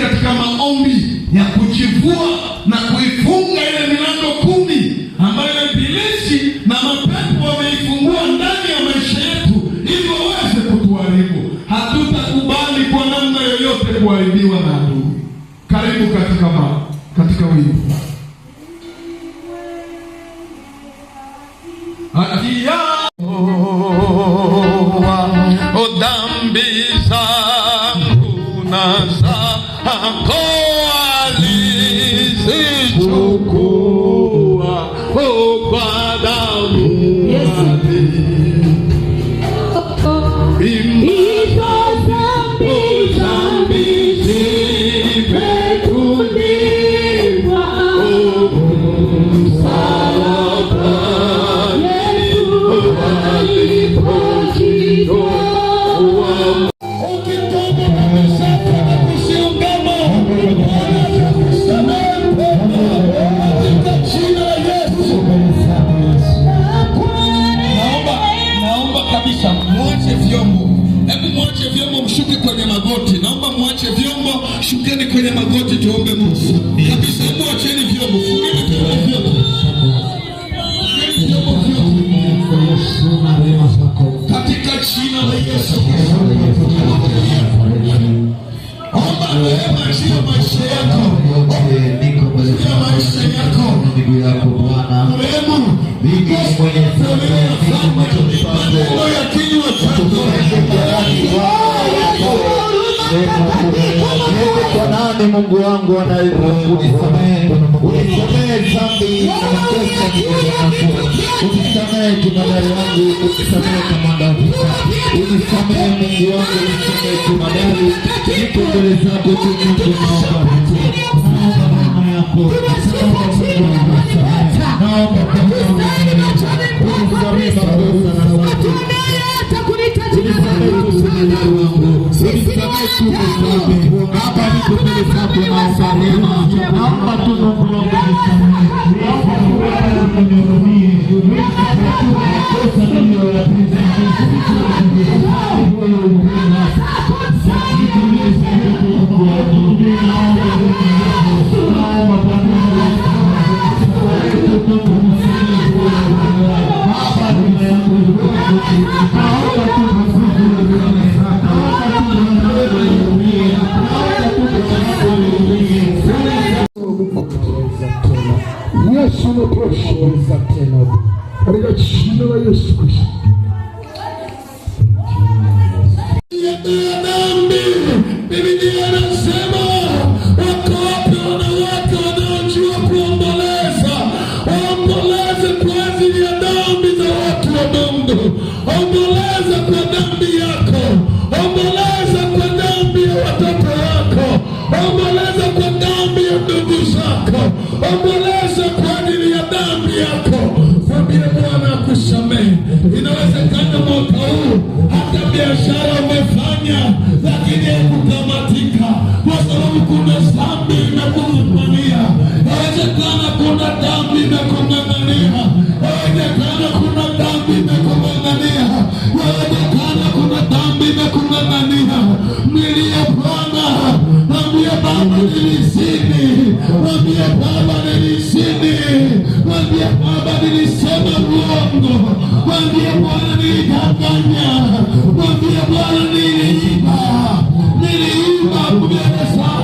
Katika maombi ya kujivua na kuifunga ile milango 10 ambayo ibilisi na mapepo wameifungua ndani ya maisha yetu ili waweze kutuharibu. Hatutakubali kwa namna yoyote kuharibiwa na adui. Karibu katika wimbo. Atia o dhambi zangu na zako alizichukua kwa damu yake. Hizo dhambi zimetundikwa msalabani alipojitoa. Mwache vyombo, mshuke kwenye magoti. Naomba mwache vyombo, shukeni kwenye magoti, tuombe Mungu. Kabisa, mwacheni vyombo, fungeni vyombo vyote. Katika jina la Yesu. Omba rehema juu ya maisha yako. Niko mbele za maisha yako. Ndugu yako Bwana. Rehema. Mimi mwenye maneno ya kinywa chako. Kwa nani Mungu wangu unisamehe dhambi na makosa yangu, unisamehe kimadari yangu, unisamehe kamanda vita, unisamehe Mungu wangu, unisamehe kimadari. Niko mbele zako tu Mungu, naomba neema yako, naomba unisamehe makosa na watu. Hapa niko mbele zako na salama. Naomba tu Mungu wangu Yesu natosha tena katika jina la Yesu Kristo. Biblia inasema wako wapi wanawake wanaojua kuomboleza? Waomboleze kwa ajili ya dhambi za watu wa Mungu. Omboleza kwa dhambi yako. Omboleza kwa dhambi ya watoto wako. Omboleza kwa dhambi ya ndugu zako. Omboleza kwa ajili ya dhambi yako. Mwambie Bwana akusamehe. Inawezekana mwaka huu hata biashara umefanya lakini hakutamatika kwa sababu kuna dhambi imekung'ang'ania. Inawezekana kuna dhambi imekung'ang'ania. Inawezekana kuna dhambi imekung'ang'ania. Inawezekana kuna dhambi imekung'ang'ania. Mlilie Bwana, mwambie Baba nilizini, mwambie Baba nilizini, mwambie Baba nilisema uongo, mwambie Bwana nilidanganya, mwambie Bwana niliiba mbele zako.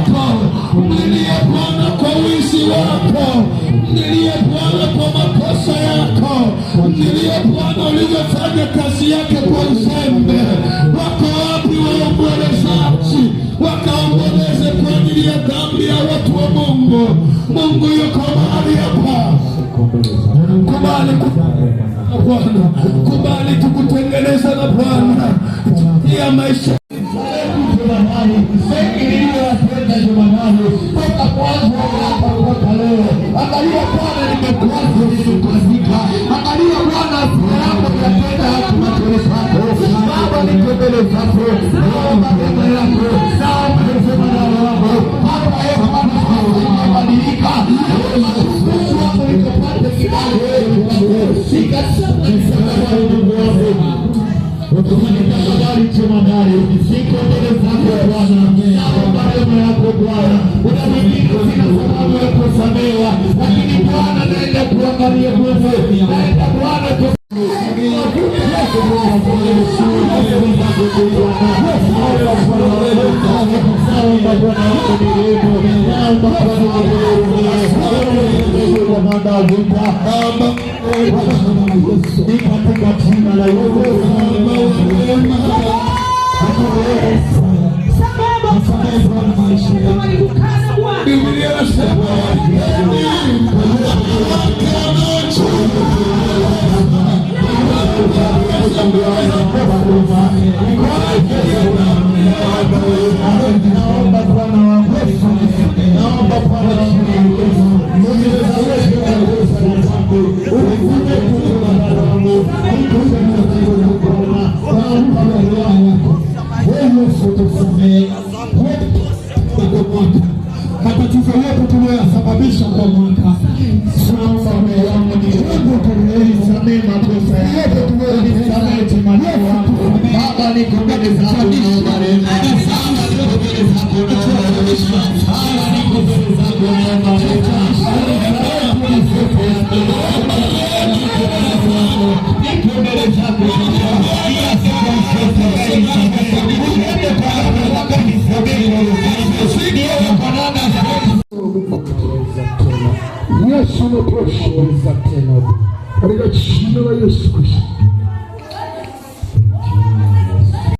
anafanya kazi yake kwa uzembe. Wako wapi waombolezaji wakaomboleze kwa ajili ya dhambi ya watu wa Mungu? Mungu yuko mahali hapa. Kubali Bwana, kubali tukutengeneza na Bwana ya maisha toka mwanzo mpaka leo. Angalia Bwana, nimekuacha nilikuazika. Angalia Bwana, afya yako inatenda haki machoni pako. Baba, niko mbele zako, naomba neema yako, naomba hekima na roho hapa. Bwana, umebadilika, Mungu wako nikapate kibali nikasema tafadhali tumadari, siko mbele zako Bwana, naomba neema yako Bwana. Unamiliki sina sababu ya kusamehewa, lakini Bwana naenda kuangalia Mungu, naenda Bwana matatizo yetu tuliyosababisha kwa mwaka. Baba, niko mbele zako Yesu, natosha tena katika jina la Yesu Kristo.